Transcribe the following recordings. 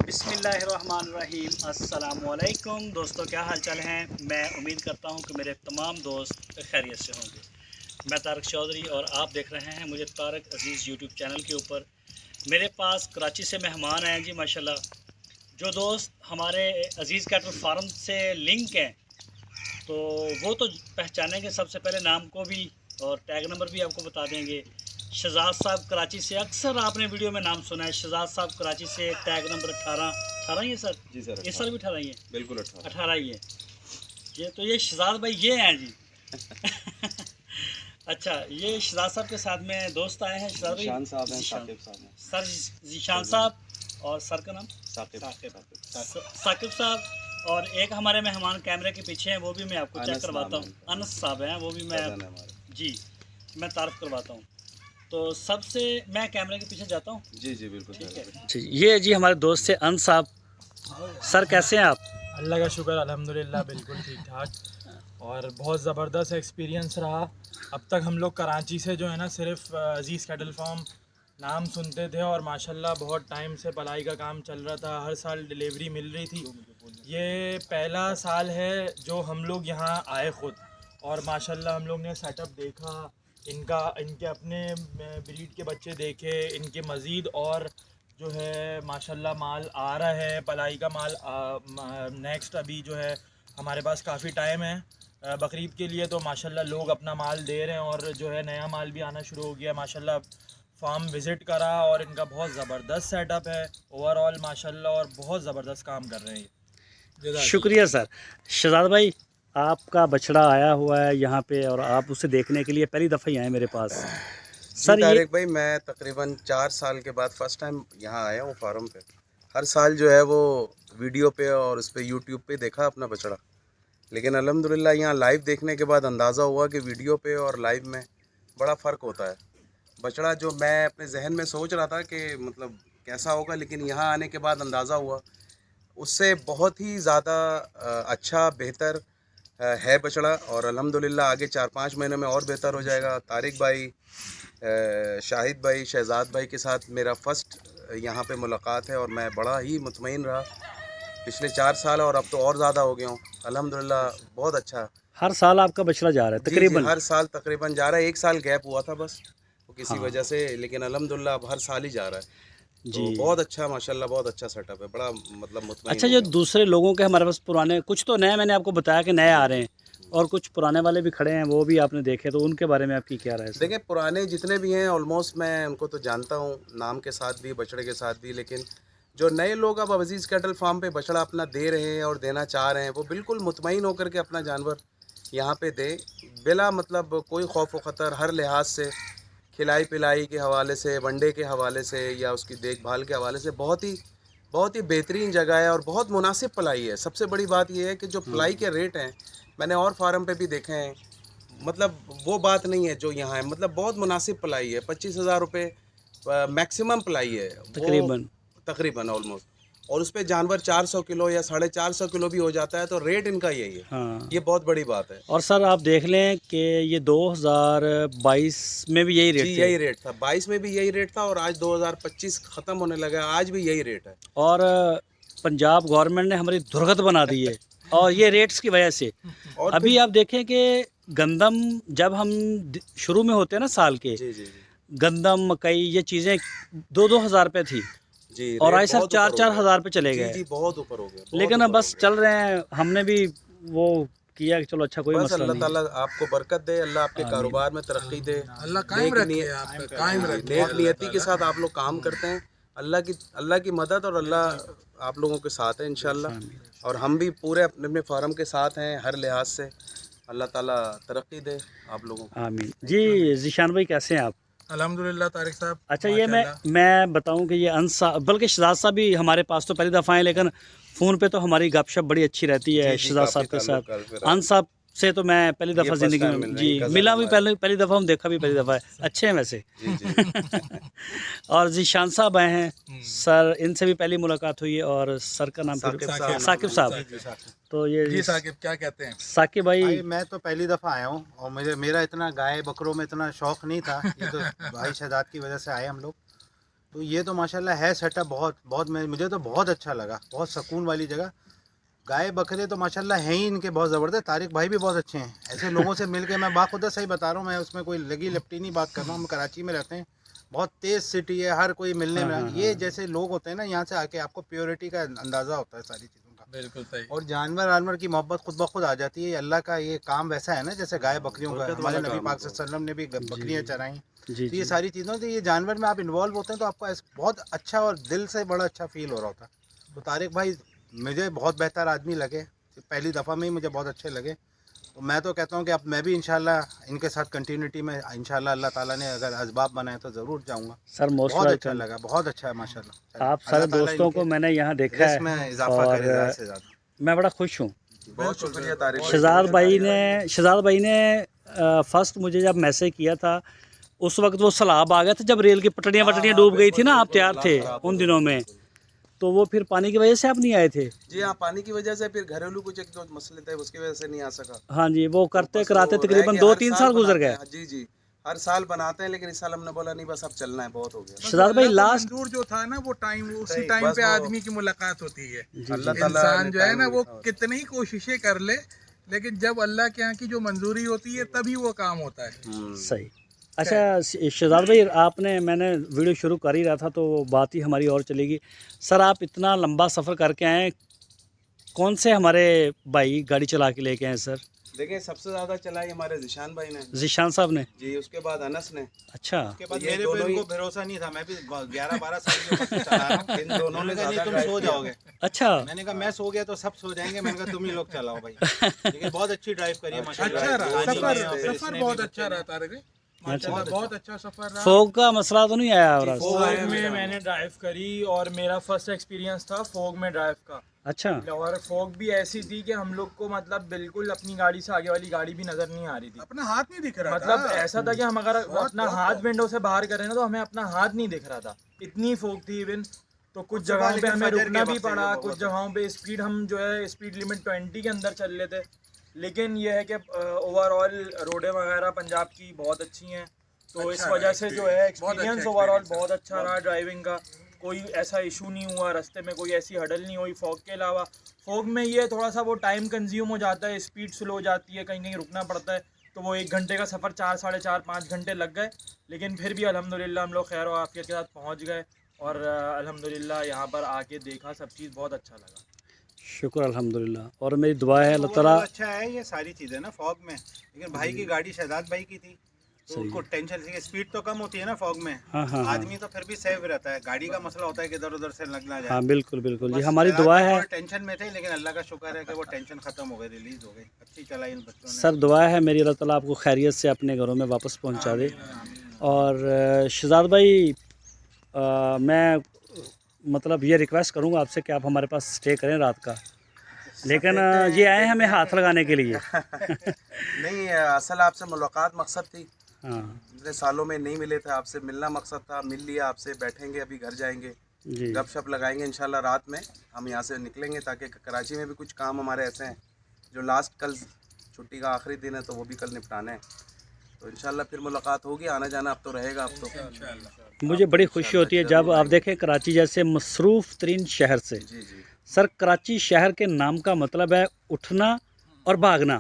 بسم اللہ الرحمن الرحیم۔ السلام علیکم دوستوں، کیا حال چال ہیں؟ میں امید کرتا ہوں کہ میرے تمام دوست خیریت سے ہوں گے۔ میں طارق چودھری اور آپ دیکھ رہے ہیں مجھے طارق عزیز یوٹیوب چینل کے اوپر۔ میرے پاس کراچی سے مہمان ہیں جی ماشاءاللہ۔ جو دوست ہمارے عزیز کیٹل فارم سے لنک ہیں تو وہ تو پہچانیں گے سب سے پہلے نام کو بھی، اور ٹیگ نمبر بھی آپ کو بتا دیں گے۔ شہزاد صاحب کراچی سے، اکثر آپ نے ویڈیو میں نام سنا ہے شہزاد صاحب کراچی سے، ٹیگ نمبر 18 ہی ہے سر؟ جی سر، اس سال بھی 18 ہی ہے؟ بالکل 18 ہی ہے یہ تو۔ یہ شہزاد بھائی یہ ہیں جی اچھا، یہ شہزاد صاحب کے ساتھ میں دوست آئے ہیں، شہزاد ذیشان صاحب ہیں، ذیشان ثاقب صاحب ہیں، سر ذیشان صاحب، اور سر کا نام ثاقب صاحب، اور ایک ہمارے مہمان کیمرے کے پیچھے ہیں وہ بھی میں آپ کو چیک کرواتا ہوں، انس صاحب ہیں، وہ بھی میں جی میں تعارف کرواتا ہوں۔ تو سب سے میں کیمرے کے پیچھے جاتا ہوں۔ جی جی بالکل ٹھیک ہے، یہ جی ہمارے دوست سے انس صاحب۔ سر کیسے ہیں آپ؟ اللہ کا شکر، الحمدللہ بالکل ٹھیک ٹھاک، اور بہت زبردست ایکسپیرینس رہا۔ اب تک ہم لوگ کراچی سے جو ہے نا صرف عزیز کیٹل فارم نام سنتے تھے، اور ماشاءاللہ بہت ٹائم سے پلائی کا کام چل رہا تھا، ہر سال ڈیلیوری مل رہی تھی۔ یہ پہلا سال ہے جو ہم لوگ یہاں آئے خود، اور ماشاءاللہ ہم لوگ نے سیٹ اپ دیکھا، ان کے اپنے بریڈ کے بچے دیکھے، ان کے مزید اور جو ہے ماشاءاللہ مال آ رہا ہے، پلائی کا مال نیکسٹ ابھی جو ہے ہمارے پاس کافی ٹائم ہے بقرعید کے لیے، تو ماشاءاللہ لوگ اپنا مال دے رہے ہیں، اور جو ہے نیا مال بھی آنا شروع ہو گیا ماشاءاللہ۔ فارم وزٹ کرا اور ان کا بہت زبردست سیٹ اپ ہے اوور آل ماشاءاللہ، اور بہت زبردست کام کر رہے ہیں۔ شکریہ سر۔ شہزاد بھائی، آپ کا بچڑا آیا ہوا ہے یہاں پہ اور آپ اسے دیکھنے کے لیے پہلی دفعہ ہی آئے میرے پاس سر۔ جی طارق بھائی، میں تقریباً 4 سال کے بعد فرسٹ ٹائم یہاں آیا ہوں فارم پہ۔ ہر سال جو ہے وہ ویڈیو پہ اور اس پہ یوٹیوب پہ دیکھا اپنا بچڑا، لیکن الحمدللہ یہاں لائیو دیکھنے کے بعد اندازہ ہوا کہ ویڈیو پہ اور لائیو میں بڑا فرق ہوتا ہے۔ بچڑا جو میں اپنے ذہن میں سوچ رہا تھا کہ مطلب کیسا ہوگا، لیکن یہاں آنے کے بعد اندازہ ہوا اس سے بہت ہی زیادہ اچھا بہتر ہے بچڑا، اور الحمدللہ آگے 4-5 مہینے میں اور بہتر ہو جائے گا۔ طارق بھائی، شاہد بھائی، شہزاد بھائی کے ساتھ میرا فرسٹ یہاں پہ ملاقات ہے، اور میں بڑا ہی مطمئن رہا پچھلے 4 سال، اور اب تو اور زیادہ ہو گیا ہوں الحمدللہ۔ بہت اچھا، ہر سال آپ کا بچڑا جا رہا ہے جی تقریباً؟ ہر سال تقریباً جا رہا ہے، 1 سال گیپ ہوا تھا بس کسی ہاں وجہ سے، لیکن الحمدللہ اب ہر سال ہی جا رہا ہے۔ جی۔ تو بہت اچھا ماشاءاللہ، بہت اچھا سیٹ اپ ہے، بڑا مطلب مطمئن اچھا، ہو جو گیا ہوں۔ دوسرے لوگوں کے ہمارے پاس پرانے کچھ تو نئے، میں نے آپ کو بتایا کہ نئے آ رہے ہیں، اور کچھ پرانے والے بھی کھڑے ہیں، وہ بھی آپ نے دیکھے، تو ان کے بارے میں آپ کی کیا رائے ہے؟ دیکھیں، پرانے جتنے بھی ہیں آلموسٹ میں ان کو تو جانتا ہوں، نام کے ساتھ بھی، بچڑے کے ساتھ بھی، لیکن جو نئے لوگ اب عزیز کیٹل فارم پہ بچڑا اپنا دے رہے ہیں اور دینا چاہ رہے ہیں، وہ بالکل مطمئن ہو کر کے اپنا جانور یہاں پہ دیں، بلا مطلب کوئی خوف و خطر، ہر لحاظ سے، کھلائی پلائی کے حوالے سے، ونڈے کے حوالے سے، یا اس کی دیکھ بھال کے حوالے سے بہت ہی بہترین جگہ ہے، اور بہت مناسب پلائی ہے۔ سب سے بڑی بات یہ ہے کہ جو پلائی کے ریٹ ہیں، میں نے اور فارم پہ بھی دیکھے ہیں، مطلب وہ بات نہیں ہے جو یہاں ہے، مطلب بہت مناسب پلائی ہے۔ 25,000 روپے میکسیمم پلائی ہے وہ تقریباً؟ تقریباً آلموسٹ، اور اس پہ جانور 400 کلو یا 450 کلو بھی ہو جاتا ہے، تو ریٹ ان کا یہی ہے، ہاں۔ یہ بہت بڑی بات ہے۔ اور سر آپ دیکھ لیں کہ یہ 2022 میں بھی یہی جی ریٹ تھے، یہی ریٹ تھا، 22 میں بھی یہی ریٹ تھا، اور آج 2025 ختم ہونے لگا ہے، آج بھی یہی ریٹ ہے۔ اور پنجاب گورنمنٹ نے ہماری درگت بنا دی ہے، اور یہ ریٹس کی وجہ سے۔ اور پھر ابھی آپ دیکھیں کہ گندم جب ہم شروع میں ہوتے ہیں نا سال کے، جی جی جی گندم، مکئی، یہ چیزیں 2-2 ہزار روپے تھی، جی اور ریٹ آج سر بہت اوپر ہو 4-4 گیا، ہزار پہ چلے جی گئے، جی بہت اوپر ہو گیا، بہت لیکن اب اوپر ہو بس گیا۔ چل رہے ہیں، ہم نے بھی وہ کیا کہ چلو اچھا کوئی بس مسئلہ اللہ نہیں۔ تعالیٰ آپ کو برکت دے، اللہ آپ کے آمین۔ کاروبار میں ترقی دے، اللہ قائم رکھے، آپ کا قائم رکھے نیک نیتی کے ساتھ آپ لوگ کام کرتے ہیں، اللہ کی مدد اور اللہ آپ لوگوں کے ساتھ ہے انشاءاللہ، آمین۔ اور ہم بھی پورے اپنے فارم کے ساتھ ہیں ہر لحاظ سے۔ اللہ تعالیٰ ترقی دے آپ لوگوں کو۔ آمین۔ جی ذیشان بھائی کیسے ہیں آپ؟ الحمدللہ طارق صاحب، اچھا، یہ میں بتاؤں کہ یہ انس صاحب، بلکہ شہزاد صاحب بھی ہمارے پاس تو پہلی دفعہ ہیں، لیکن فون پہ تو ہماری گپ شپ بڑی اچھی رہتی ہے جی جی شہزاد کافی صاحب کے تعلق ساتھ۔ کافی رہا انس صاحب سے تو میں پہلی ہے، یہ دفعہ فرسٹ زندگی ٹائم میں مل رہے جی ہیں، کزن ملا بھی، ہمارے۔ پہلی دفعہ ہوں، دیکھا بھی پہلی دفعہ ہے، اچھے ہیں ویسے۔ جی جی اور ذیشان صاحب آئے ہیں سر، ان سے بھی پہلی ملاقات ہوئی ہے، اور سر کا نام ثاقب ثاقب صاحب۔ تو یہ جی ثاقب کیا کہتے ہیں؟ ثاقب بھائی، میں تو پہلی دفعہ آیا ہوں، اور میرا اتنا گائے بکروں میں اتنا شوق نہیں تھا، یہ تو بھائی شہزاد کی وجہ سے آئے ہم لوگ، तो ये तो माशाल्लाह है सेटअप बहुत मुझे तो बहुत अच्छा लगा, बहुत सुकून वाली जगह। गाय बकरे तो माशाल्लाह हैं ही इनके बहुत ज़बरदस्त। तारिक भाई भी बहुत अच्छे हैं। ऐसे लोगों से मिल के मैं बाखुदा सही बता रहा हूँ, मैं उसमें कोई लगी लिपटी नहीं बात कर रहा हूँ। हम कराची में रहते हैं, बहुत तेज़ सिटी है, हर कोई मिलने में ये जैसे लोग होते हैं ना, यहाँ से आके आपको प्योरिटी का अंदाज़ा होता है सारी चीज़ों का। बिल्कुल सही। और जानवर की मोहब्बत खुद ब खुद आ जाती है। अल्लाह का ये काम वैसा है ना, जैसे गाय बकरियों का, हमारे नबी पाक सल्लल्लाहु अलैहि वसल्लम ने भी बकरियाँ चराई। जी तो ये सारी चीज़ों से ये जानवर में आप इन्वॉल्व होते हैं तो आपको बहुत अच्छा और दिल से बड़ा अच्छा फील हो रहा होता है। तो तारिक भाई मुझे बहुत बेहतर आदमी लगे, पहली दफ़ा में ही मुझे बहुत अच्छे लगे। तो मैं तो कहता हूँ कि अब मैं भी इंशाल्लाह इनके साथ कंटिन्यूटी में इंशाल्लाह अल्लाह ताला ने अगर असबाब बनाए तो ज़रूर जाऊँगा। सर, मोस्ट बहुत अच्छा वेलकम। लगा, बहुत अच्छा है माशाल्लाह। आप सारे दोस्तों को मैंने यहाँ देखा रिस्क में है इजाफा और करे ज़्यादा से ज़्यादा। मैं बड़ा खुश हूँ। बहुत शुक्रिया तारिक भाई। शहजाद भाई ने फर्स्ट मुझे जब मैसेज किया था उस वक्त वो सैलाब आ गया था, जब रेल की पटड़ियाँ डूब गई थी ना, आप तैयार थे उन दिनों में, तो वो फिर पानी की वजह से आप नहीं आए थे। जी हाँ, पानी की वजह से, फिर घरेलू कुछ एक दो मसले थे, उसकी वजह से नहीं आ सका। हाँ जी, वो करते बस कराते वो रह तकरीबन गया, 2-3 हर साल गुजर बनाते गए। हैं। जी जी, हर साल बनाते हैं, लेकिन इस साल हमने बोला नहीं, बस अब चलना है, बहुत हो गया। शहजाद भाई लास्ट मंजूर जो था ना वो टाइम, उसी सही, टाइम बस पे वो आदमी की मुलाकात होती है। अल्लाह ताला इंसान ने जो है टाइम ना वो लिखा होता है। कितनी ही कोशिशें कर ले, लेकिन जब अल्लाह के यहाँ की जो मंजूरी होती है तभी वो काम होता है। सही। अच्छा शहजाद भाई, मैंने वीडियो शुरू कर ही रहा था तो बात ही हमारी और चलेगी। सर, आप इतना लंबा सफ़र करके आए, कौन से हमारे भाई गाड़ी चला के लेके आए सर? देखिए, सबसे ज्यादा चलाई हमारे जिशान भाई ने ज़ीशान साहब ने। जी, उसके बाद अनस ने। अच्छा, उसके बाद ये मेरे पे दोनों ही- इनको भरोसा नहीं था। मैं भी 11-12 साल से बस चला रहा हूँ। इन दोनों ने मैंने कहा नहीं, ज्यादा तुम ड्राइव सो किया। जाओगे। अच्छा। मैंने कहा मैं सो गया तो सब सो जाएंगे। मैंने कहा तुम ही लोग चलाओ भाई। लेकिन बहुत अच्छी ड्राइव करी है माशाल्लाह। अच्छा रहा रानी सफर, ने और फिर सफर इसने बहुत भी अच्छा बच्चे रहा ने। तारिक, माशाल्लाह बहुत अच्छा सफर रहा। फोग का मसला तो नहीं आया और फोग में मैंने ड्राइव करी और मेरा फर्स्ट एक्सपीरियंस था फोग में ड्राइव का। अच्छा, और फोग भी ऐसी थी कि हम लोग को मतलब बिल्कुल अपनी गाड़ी से आगे वाली गाड़ी भी नजर नहीं आ रही थी। अपना हाथ नहीं दिख रहा मतलब था। ऐसा था कि हम अगर अपना हाथ विंडो से बाहर करें ना तो हमें अपना हाथ नहीं दिख रहा था, इतनी फोग थी इवन। तो कुछ जगहों पे हमें रुकना भी पड़ा, कुछ जगहों पे स्पीड हम जो है स्पीड लिमिट 20 के अंदर चल लेते। लेकिन ये है कि ओवरऑल रोडें वगैरह पंजाब की बहुत अच्छी हैं, तो इस वजह से जो है एक्सपीरियंस ओवरऑल बहुत अच्छा रहा ड्राइविंग का। कोई ऐसा इशू नहीं हुआ, रास्ते में कोई ऐसी हडल नहीं हुई फॉग के अलावा। फॉग में ये थोड़ा सा वो टाइम कंज्यूम हो जाता है, स्पीड स्लो हो जाती है, कहीं कहीं रुकना पड़ता है, तो वो 1 घंटे का सफ़र 4, साढ़े 4, 5 घंटे लग गए। लेकिन फिर भी अल्हम्दुलिल्लाह हम लोग खैर आफियत के साथ पहुंच गए और अल्हम्दुलिल्लाह यहाँ पर आके देखा, सब चीज़ बहुत अच्छा लगा। शुक्र अल्हम्दुलिल्लाह। और मेरी दुआ है अल्लाह ताला। अच्छा है ये सारी चीज़ें ना फॉग में। लेकिन भाई की गाड़ी शहजाद भाई की थी, तो उनको टेंशन थी। स्पीड तो कम होती है ना फॉग में। हाँ। आदमी तो फिर भी सेफ रहता है। गाड़ी का मसला होता है कि इधर उधर से लग ना जाए। हाँ, बिल्कुल बिल्कुल जी, बस हमारी शहजाद दुआ भाई है। थोड़ा टेंशन में थे, लेकिन अल्लाह का शुक्र है कि वो टेंशन खत्म हो गई, रिलीज हो गई। अच्छी चलाई इन बच्चों ने। सर, दुआ है मेरी अल्लाह ताला आपको खैरियत से अपने घरों में वापस पहुंचा दे। और शहजाद भाई, मैं मतलब ये रिक्वेस्ट करूंगा आपसे कि आप हमारे पास स्टे करें रात का, लेकिन ये आए हैं हमें हाथ लगाने के लिए। नहीं, असल आपसे मुलाकात मकसद थी। हाँ इतने सालों में नहीं मिले थे, आपसे मिलना मकसद था। मिल लिया आपसे, बैठेंगे, अभी घर जाएंगे, जी, गपशप लगाएंगे। इंशाल्लाह रात में हम यहाँ से निकलेंगे, ताकि कराची में भी कुछ काम हमारे ऐसे हैं जो लास्ट कल छुट्टी का आखिरी दिन है, तो वो भी कल निपटाने हैं। तो इंशाल्लाह फिर मुलाकात होगी, आना जाना अब तो रहेगा। अब तो मुझे बड़ी खुशी होती है जब आप देखें कराची जैसे मसरूफ़ तरीन शहर से। जी जी, सर, कराची शहर के नाम का मतलब है उठना और भागना,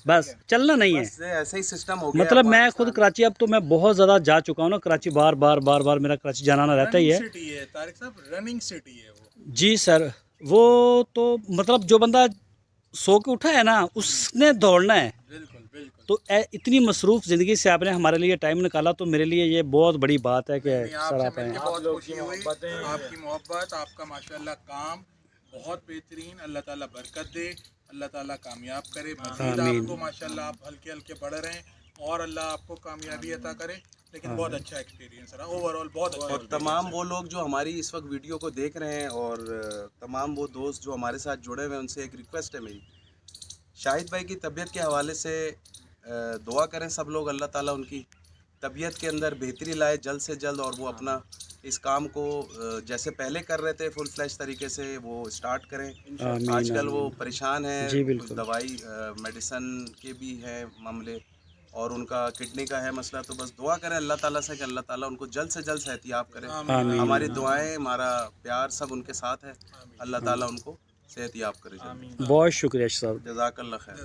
बस चलना नहीं है। बस ऐसे ही सिस्टम हो गया। मतलब मैं खुद पाकिस्तान। कराची, अब तो मैं बहुत ज़्यादा जा चुका हूँ ना कराची, बार बार मेरा कराची जाना आना रहता ही है। सिटी है तारिक साहब, रनिंग सिटी है वो। जी सर, वो तो मतलब जो बंदा सो के उठा है ना उसने दौड़ना है। बिल्कुल बिल्कुल। तो इतनी मसरूफ़ ज़िंदगी से आपने हमारे लिए टाइम निकाला, तो मेरे लिए ये बहुत बड़ी बात है कि सर आप आपसे आए। मिलके बहुत खुशी हुई। आपकी मोहब्बत, आपका माशाल्लाह काम बहुत बेहतरीन। अल्लाह ताला बरकत दे, अल्लाह ताला कामयाब करे। मज़ीद आमीन। आपको माशाल्लाह आप हल्के हल्के बढ़ रहे हैं और अल्लाह आपको कामयाबी अता करे। लेकिन बहुत अच्छा एक्सपीरियंस रहा ओवरऑल, बहुत अच्छा। और तमाम वो लोग जो हमारी इस वक्त वीडियो को देख रहे हैं, और तमाम वो दोस्त जो हमारे साथ जुड़े हुए हैं, उनसे एक रिक्वेस्ट है मेरी, शाहिद भाई की तबीयत के हवाले से दुआ करें सब लोग। अल्लाह ताला उनकी तबीयत के अंदर बेहतरी लाए जल्द से जल्द, और वो अपना इस काम को जैसे पहले कर रहे थे फुल फ्लैश तरीके से वो स्टार्ट करें। आमीन, आजकल वो आमीन। परेशान हैं, जी, कुछ बिल्कुल। दवाई मेडिसन के भी हैं मामले, اور ان کا کڈنی کا ہے مسئلہ، تو بس دعا کریں اللہ تعالیٰ سے کہ اللہ تعالیٰ ان کو جلد سے جلد صحت یاب کرے. آمین. ہماری دعائیں، ہمارا پیار سب ان کے ساتھ ہے. اللہ تعالیٰ ان کو صحت یاب کرے. بہت شکریہ صاحب. جزاک اللہ خیر.